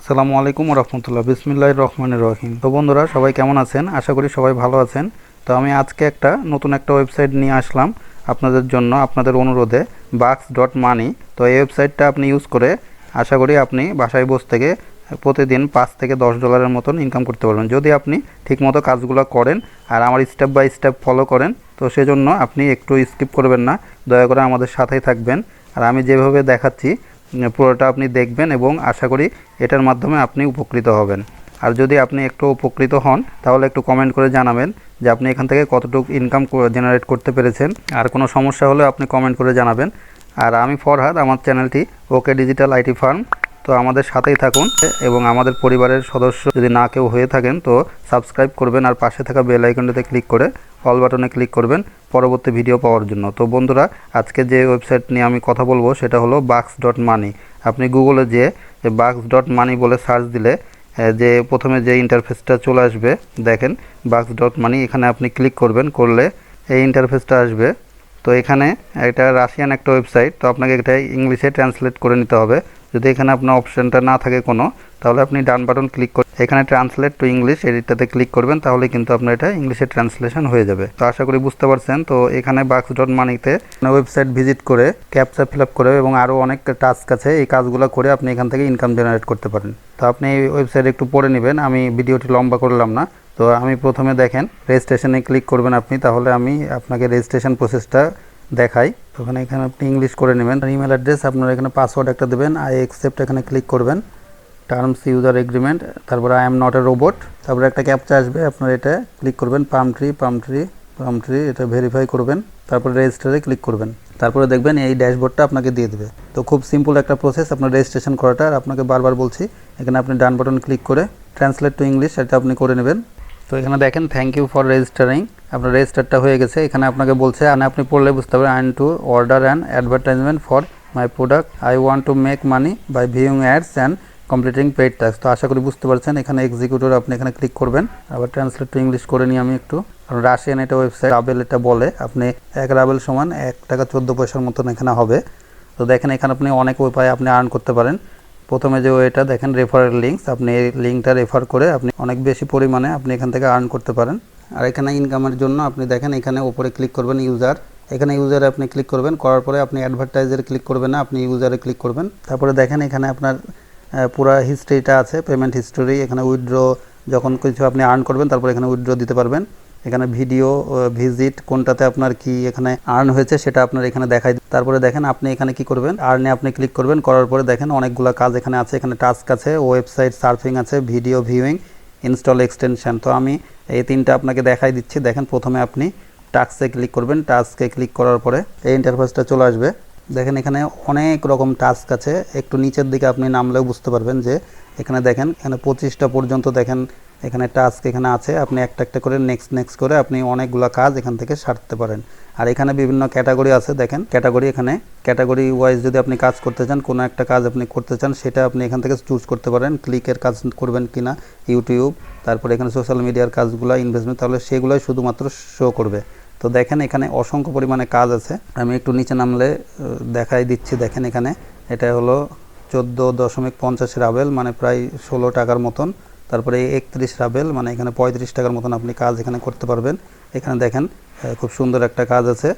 আসসালামু আলাইকুম রহমতুল্লাহ। বিসমিল্লাহির রহমানির রহিম। তো বন্ধুরা, সবাই কেমন আছেন? আশা করি সবাই ভালো আছেন। তো আমি আজকে নতুন একটা ওয়েবসাইট নিয়ে আসলাম আপনাদের জন্য, আপনাদের অনুরোধে, bux.money। তো এই ওয়েবসাইটটা আপনি ইউজ করে আশা করি আপনি বাসায় বসে থেকে প্রতিদিন $5 থেকে $10 মতন ইনকাম করতে পারবেন, যদি আপনি ঠিকমতো কাজগুলো করেন আর আমার স্টেপ বাই স্টেপ ফলো করেন। তো সেজন্য আপনি একটু স্কিপ করবেন না, দয়া করে আমাদের সাথেই থাকবেন। আর আমি যেভাবে দেখাচ্ছি পুরোটা আপনি দেখবেন এবং আশা করি এটার মাধ্যমে আপনি উপকৃত হবেন। আর যদি আপনি একটু উপকৃত হন তাহলে একটু কমেন্ট করে জানাবেন যে আপনি এখান থেকে কতটুকু ইনকাম জেনারেট করতে পেরেছেন। আর কোনো সমস্যা হলে আপনি কমেন্ট করে জানাবেন। আর আমি ফরহাদ, আমার চ্যানেলটি ওকে ডিজিটাল আইটি ফার্ম। তো আমাদের সাথেই থাকুন এবং আমাদের পরিবারের সদস্য যদি না কেউ হয়ে থাকেন তো সাবস্ক্রাইব করবেন আর পাশে থাকা বেল আইকনটাতে ক্লিক করে অল বাটনে ক্লিক করবেন পরবর্তী ভিডিও পাওয়ার জন্য। তো বন্ধুরা, আজকে যে ওয়েবসাইট নিয়ে আমি কথা বলবো সেটা হলো bux.money। আপনি গুগলে যে bux.money বলে সার্চ দিলে যে প্রথমে যে ইন্টারফেসটা চলে আসবে, দেখেন bux.money, এখানে আপনি ক্লিক করবেন, করলে এই ইন্টারফেসটা আসবে। তো এখানে এটা রাশিয়ান একটা ওয়েবসাইট, তো আপনাকে এটা ইংলিশে ট্রান্সলেট করে নিতে হবে। যদি এখানে আপনার অপশানটা না থাকে কোনো, তাহলে আপনি ডান বাটন ক্লিক করে এখানে ট্রান্সলেট টু ইংলিশ এটাতে ক্লিক করবেন, তাহলে কিন্তু আপনার এটা ইংলিশে ট্রান্সলেশন হয়ে যাবে। তো আশা করি বুঝতে পারছেন। তো এখানে bux.money-তে ওয়েবসাইট ভিজিট করে ক্যাপচা ফিল আপ করে এবং আরও অনেক টাস্ক আছে, এই কাজগুলো করে আপনি এখান থেকে ইনকাম জেনারেট করতে পারেন। তো আপনি এই ওয়েবসাইট একটু পড়ে নেবেন, আমি ভিডিওটি লম্বা করলাম না। তো আমি প্রথমে দেখেন রেজিস্ট্রেশনে ক্লিক করবেন আপনি, তাহলে আমি আপনাকে রেজিস্ট্রেশন প্রসেসটা দেখাই। ওখানে এখানে আপনি ইংলিশ করে নেবেন, ইমেল অ্যাড্রেস, আপনার এখানে পাসওয়ার্ড একটা দেবেন, আই অ্যাকসেপ্ট এখানে ক্লিক করবেন, টার্মস ইউজার এগ্রিমেন্ট, তারপরে I am not a robot, তারপরে একটা ক্যাপচা আসবে, আপনার এটা ক্লিক করবেন, পাম ট্রি এটা ভেরিফাই করবেন, তারপরে রেজিস্টারে ক্লিক করবেন। তারপরে দেখবেন এই ড্যাশবোর্ডটা আপনাকে দিয়ে দেবে। তো খুব সিম্পল একটা প্রসেস আপনার রেজিস্ট্রেশন করাটা। আর আপনাকে বারবার বলছি, এখানে আপনি ডান বাটন ক্লিক করে ট্রান্সলেট টু ইংলিশ এটা আপনি করে নেবেন। তো এখানে দেখেন থ্যাংক ইউ ফর রেজিস্টারিং, আপনার রেজিস্টারটা হয়ে গেছে। এখানে আপনাকে বলছে, আপনি পড়লে বুঝতে পারবেন, I to order and advertisement for my product, I want to make money by viewing ads and completing paid task. তো আশা করি বুঝতে পারছেন। এখানে এক্সিকিউটর আপনি এখানে ক্লিক করবেন। আবার ট্রান্সলেট টু ইংলিশ করে নিই আমি একটু, কারণ রাশিয়ান এটা ওয়েবসাইট, রাবেল এটা বলে, আপনি 1 রাবেল সমান $1.14 মতন এখানে হবে। তো দেখেন এখানে আপনি অনেক উপায়ে আপনি আর্ন করতে পারেন। প্রথমে যে ওয়েটা দেখেন রেফারেল লিঙ্কস, আপনি এই লিঙ্কটা রেফার করে আপনি অনেক বেশি পরিমাণে আপনি এখান থেকে আর্ন করতে পারেন। আর এখানে ইনকামের জন্য আপনি দেখেন এখানে উপরে ক্লিক করবেন ইউজার, এখানে ইউজারে আপনি ক্লিক করবেন, করার পরে আপনি অ্যাডভার্টাইজারে ক্লিক করবেন না, আপনি ইউজারে ক্লিক করবেন। তারপরে দেখেন এখানে আপনার পুরা হিস্ট্রিটা আছে, পেমেন্ট হিস্টোরি, এখানে উইথড্র যখন কিছু আপনি আর্ন করবেন তারপর এখানে উইথড্র দিতে পারবেন। এখানে ভিডিও ভিজিট কোনটাতে আপনার কি এখানে আর্ন হয়েছে সেটা আপনার এখানে দেখায়। তারপরে দেখেন আপনি এখানে কি করবেন, আর্নে আপনি ক্লিক করবেন, করার পরে দেখেন অনেকগুলো কাজ এখানে আছে। এখানে টাস্ক আছে, ওয়েবসাইট সার্ফিং আছে, ভিডিও ভিউইং, ইনস্টল এক্সটেনশন। তো আমি এই তিনটা আপনাকে দেখাই দিচ্ছি। দেখেন প্রথমে আপনি টাস্কে ক্লিক করবেন, টাস্কে ক্লিক করার পরে এই ইন্টারফেসটা চলে আসবে। দেখেন এখানে অনেক রকম টাস্ক আছে, একটু নিচের দিকে আপনি নামলেও বুঝতে পারবেন যে এখানে দেখেন এখানে 25টা পর্যন্ত দেখেন এখানে টাস্ক এখানে আছে। আপনি একটা একটা করে নেক্সট করে আপনি অনেকগুলো কাজ এখান থেকে সারতে পারেন। আর এখানে বিভিন্ন ক্যাটাগরি আছে, দেখেন ক্যাটাগরি, এখানে ক্যাটাগরি ওয়াইজ যদি আপনি কাজ করতে চান, কোনো একটা কাজ আপনি করতে চান, সেটা আপনি এখান থেকে চুজ করতে পারেন। ক্লিকের কাজ করবেন কিনা, ইউটিউব, তারপরে এখানে সোশ্যাল মিডিয়ার কাজগুলো, ইনভেস্টমেন্ট, তাহলে সেগুলোই শুধুমাত্র শো করবে। তো দেখেন এখানে অসংখ্য পরিমাণে কাজ আছে, আমি একটু নিচে নামলে দেখাই দিচ্ছি। দেখেন এখানে এটা হলো 14.50 রাবেল, মানে প্রায় 16 টাকার মতন। তারপরে 31 রাবেল, মানে এখানে 35 টাকার মতন আপনি কাজ এখানে করতে পারবেন। এখানে দেখেন খুব সুন্দর একটা কাজ আছে,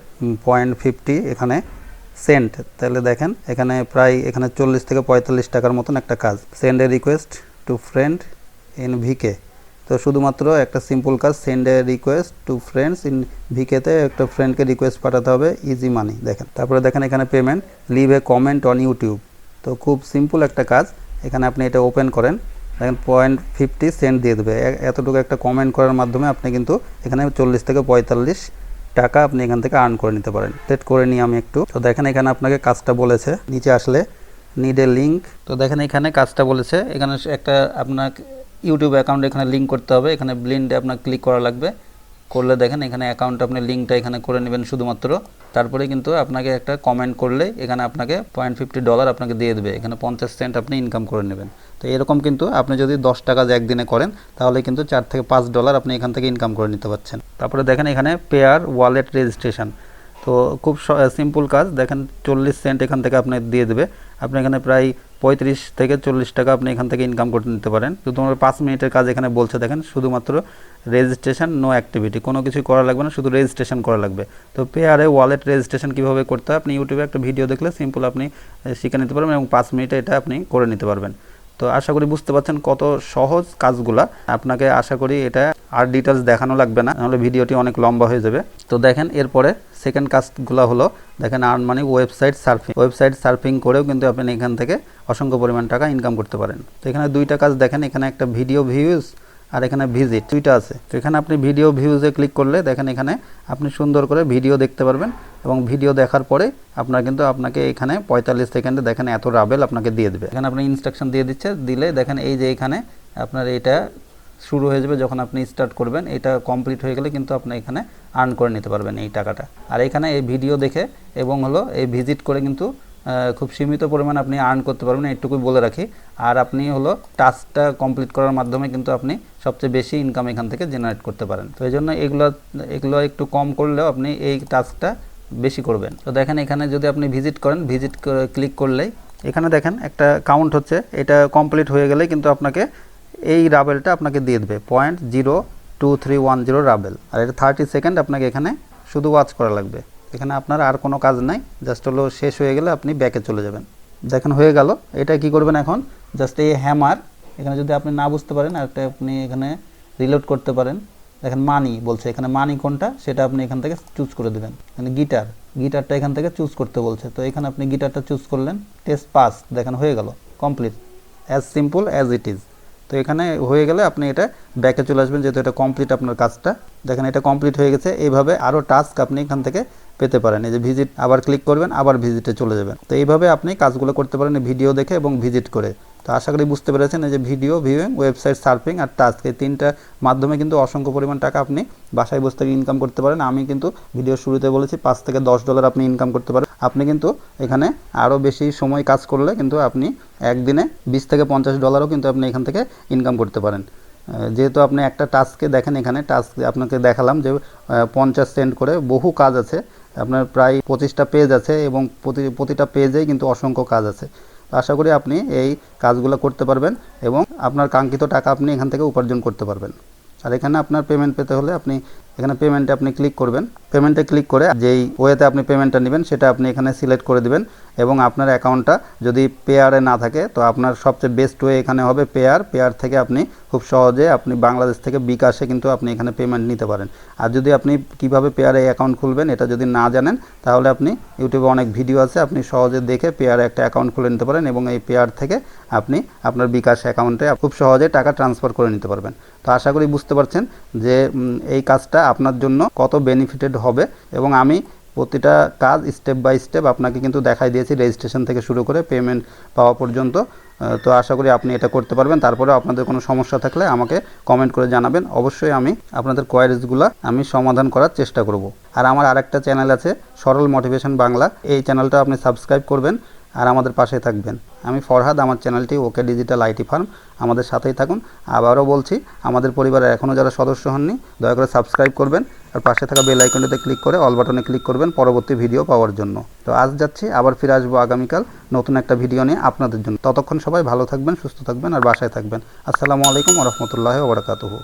0.50 এখানে সেন্ট। তাহলে দেখেন এখানে প্রায় এখানে 40 থেকে 45 টাকার মতন একটা কাজ। Send a request to friend in VK, তো শুধুমাত্র একটা সিম্পল কাজ, send a request to friends in ভিকেতে একটা ফ্রেন্ডকে রিকোয়েস্ট পাঠাতে হবে, ইজি মানি। দেখেন তারপরে দেখেন এখানে payment, leave a comment on YouTube. তো খুব সিম্পল একটা কাজ, এখানে আপনি এটা ওপেন করেন, দেখেন 0.50 সেন্ট দিয়ে দেবে। এতটুকু একটা কমেন্ট করার মাধ্যমে আপনি কিন্তু এখানে 40 থেকে 45 টাকা আপনি এখান থেকে আর্ন করে নিতে পারেন। সেট করে নিই আমি একটু। তো দেখেন এখানে আপনাকে কাজটা বলেছে, নিচে আসলে নিড এ লিঙ্ক। তো দেখেন এখানে কাজটা বলেছে, এখানে একটা আপনার ইউটিউব অ্যাকাউন্ট এখানে লিঙ্ক করতে হবে, এখানে ব্লিন্ডে আপনার ক্লিক করা লাগবে। করলে দেখেন এখানে অ্যাকাউন্ট আপনি লিঙ্কটা এখানে করে নেবেন শুধুমাত্র। তারপরে কিন্তু আপনাকে একটা কমেন্ট করলে এখানে আপনাকে $0.50 আপনাকে দিয়ে দেবে, এখানে 50 সেন্ট আপনি ইনকাম করে নেবেন। তো এরকম কিন্তু আপনি যদি 10 টাকা একদিনে করেন তাহলে কিন্তু $4 থেকে $5 আপনি এখান থেকে ইনকাম করে নিতে পারছেন। তারপরে দেখেন এখানে পেয়ার ওয়ালেট রেজিস্ট্রেশন, তো খুব সিম্পল কাজ। দেখেন 40 সেন্ট এখান থেকে আপনি দিয়ে দেবে। আপনি এখানে প্রায় 35 থেকে 40 টাকা আপনি এখান থেকে ইনকাম করতে নিতে পারেন। শুধুমাত্র 5 মিনিটের কাজ এখানে বলছে, দেখেন শুধুমাত্র রেজিস্ট্রেশন, নো অ্যাক্টিভিটি, কোনো কিছু করা লাগবে না, শুধু রেজিস্ট্রেশন করা লাগবে। তো পেয়ারে ওয়ালেট রেজিস্ট্রেশন কীভাবে করতে হয় আপনি ইউটিউবে একটা ভিডিও দেখলে সিম্পল আপনি শিখে নিতে পারবেন এবং 5 মিনিটে এটা আপনি করে নিতে পারবেন। তো আশা করি বুঝতে পারছেন কত সহজ কাজগুলা। আপনাকে আশা করি এটা আর ডিটেলস দেখানো লাগবে না, নাহলে ভিডিওটি অনেক লম্বা হয়ে যাবে। তো দেখেন এরপরে সেকেন্ড কাজগুলো হলো, দেখেন earn money website surfing. Website surfing করেও কিন্তু আপনি এখান থেকে অসংখ্য পরিমাণ টাকা ইনকাম করতে পারেন। তো এখানে দুইটা কাজ দেখেন, এখানে একটা ভিডিও ভিউজ আর এখানে ভিজিট, দুইটা আছে। তো এখানে আপনি ভিডিও ভিউজে ক্লিক করলে দেখেন এখানে আপনি সুন্দর করে ভিডিও দেখতে পারবেন এবং ভিডিও দেখার পরে আপনাকে এখানে 45 সেকেন্ডে দেখেন এত রাবেল আপনাকে দিয়ে দেবে। এখানে আপনি ইনস্ট্রাকশন দিয়ে দিচ্ছে, দিলে দেখেন এই যে এখানে আপনার এটা শুরু হয়ে যাবে যখন আপনি স্টার্ট করবেন। এটা কমপ্লিট হয়ে গেলে কিন্তু আপনি এখানে আর্ন করে নিতে পারবেন এই টাকাটা। আর এখানে এই ভিডিও দেখে এবং হলো এই ভিজিট করে কিন্তু খুব সীমিত পরিমাণ আপনি আর্ন করতে পারবেন, এইটুকুই বলে রাখি। আর আপনি হলো টাস্কটা কমপ্লিট করার মাধ্যমে কিন্তু আপনি সবচেয়ে বেশি ইনকাম এখান থেকে জেনারেট করতে পারেন। তো এই জন্য এগুলো একটু কম করলেও আপনি এই টাস্কটা বেশি করবেন। তো দেখেন এখানে যদি আপনি ভিজিট করেন, ভিজিট ক্লিক করলেই এখানে দেখেন একটা কাউন্ট হচ্ছে, এটা কমপ্লিট হয়ে গেলে কিন্তু আপনাকে এই রাবেলটা আপনাকে দিয়ে দেবে 0.2310 রাবেল। আর এটা 30 সেকেন্ড আপনাকে এখানে শুধু ওয়াচ করা লাগবে। এখানে আপনার আর কোনো কাজ নাই, জাস্ট হলো শেষ হয়ে গেলে আপনি ব্যাকে চলে যাবেন। দেখেন হয়ে গেল। এটা কি করবেন এখন, জাস্ট এই হ্যামার, এখানে যদি আপনি না বুঝতে পারেন একটা আপনি এখানে রিলোড করতে পারেন। দেখেন মানি বলছে, এখানে মানি কোনটা সেটা আপনি এখান থেকে চুজ করে দেবেন। মানে গিটারটা এখান থেকে চুজ করতে বলছে, তো এখানে আপনি গিটারটা চুজ করলেন, টেস্ট পাস, দেখেন হয়ে গেল complete, as simple as it is. তো এখানে হয়ে গেলে আপনি এটা ব্যাকে চলে আসবেন, যেহেতু এটা কমপ্লিট আপনার কাজটা। দেখেন এটা কমপ্লিট হয়ে গেছে। এইভাবে আরও টাস্ক আপনি এখান থেকে পেতে পারেন। এই যে ভিজিট, আবার ক্লিক করবেন, আবার ভিজিটে চলে যাবেন। তো এইভাবে আপনি কাজগুলো করতে পারেন ভিডিও দেখে এবং ভিজিট করে। তো আশা করি বুঝতে পেরেছেন, এই যে ভিডিও ভিউইং, ওয়েবসাইট সার্ফিং আর টাস্ক, এই তিনটা মাধ্যমে কিন্তু অসংখ্য পরিমাণ টাকা আপনি বাসায় বসে থেকে ইনকাম করতে পারেন। আমি কিন্তু ভিডিওর শুরুতে বলেছি $5 থেকে $10 আপনি ইনকাম করতে পারেন। আপনি কিন্তু এখানে আরও বেশি সময় কাজ করলে কিন্তু আপনি একদিনে $20 থেকে $50 কিন্তু আপনি এখান থেকে ইনকাম করতে পারেন। যেহেতু আপনি একটা টাস্কে দেখেন, এখানে টাস্ক আপনাকে দেখালাম যে 50 সেন্ট করে বহু কাজ আছে, আপনার প্রায় 25টা পেজ আছে এবং প্রতিটা পেজেই কিন্তু অসংখ্য কাজ আছে। আশা করি আপনি এই কাজগুলো করতে পারবেন এবং আপনার কাঙ্ক্ষিত টাকা আপনি এখান থেকে উপার্জন করতে পারবেন। আর এখানে আপনার পেমেন্ট পেতে হলে আপনি এখানে পেমেন্টে আপনি ক্লিক করবেন। পেমেন্টে ক্লিক করে যেই ওয়েতে আপনি পেমেন্টটা নেবেন সেটা আপনি এখানে সিলেক্ট করে দিবেন এবং আপনার অ্যাকাউন্টটা যদি পেয়ারে না থাকে তো আপনার সবচেয়ে বেস্ট ওয়ে এখানে হবে পেয়ার থেকে আপনি খুব সহজে আপনি বাংলাদেশ থেকে বিকাশে কিন্তু আপনি এখানে পেমেন্ট নিতে পারেন। আর যদি আপনি কিভাবে পেয়ারে অ্যাকাউন্ট খুলবেন এটা যদি না জানেন তাহলে আপনি ইউটিউবে অনেক ভিডিও আছে, আপনি সহজে দেখে পেয়ারে একটা অ্যাকাউন্ট খুলে নিতে পারেন এবং এই পেয়ার থেকে আপনি আপনার বিকাশ অ্যাকাউন্টে খুব সহজে টাকা ট্রান্সফার করে নিতে পারবেন। তো আশা করি বুঝতে পারছেন যে এই কাজটা আপনার জন্য কত বেনিফিটেড হবে এবং আমি প্রতিটা কাজ স্টেপ বাই স্টেপ আপনাকে কিন্তু দেখাই দিয়েছি, রেজিস্ট্রেশন থেকে শুরু করে পেমেন্ট পাওয়া পর্যন্ত। তো আশা করি আপনি এটা করতে পারবেন। তারপরে আপনাদের কোনো সমস্যা থাকলে আমাকে কমেন্ট করে জানাবেন, অবশ্যই আমি আপনাদের কোয়ারিজগুলো আমি সমাধান করার চেষ্টা করব। আর আমার আরেকটা চ্যানেল আছে সরল মোটিভেশন বাংলা, এই চ্যানেলটা আপনি সাবস্ক্রাইব করবেন আর আমাদের পাশে থাকবেন। আমি ফরহাদ, আমার চ্যানেলটি ওকে ডিজিটাল আইটি ফার্ম, আমাদের সাথেই থাকুন। আবারও বলছি, আমাদের পরিবারে এখনও যারা সদস্য হননি দয়া করে সাবস্ক্রাইব করবেন আর পাশে থাকা বেল আইকনটিতে ক্লিক করে অল বাটনে ক্লিক করবেন পরবর্তী ভিডিও পাওয়ার জন্য। তো আজ যাচ্ছি, আবার ফিরে আসবো আগামীকাল নতুন একটা ভিডিও নিয়ে আপনাদের জন্য। ততক্ষণ সবাই ভালো থাকবেন, সুস্থ থাকবেন আর বাসায় থাকবেন। আসসালামু আলাইকুম ওয়া রাহমাতুল্লাহি ওয়া বারাকাতুহু।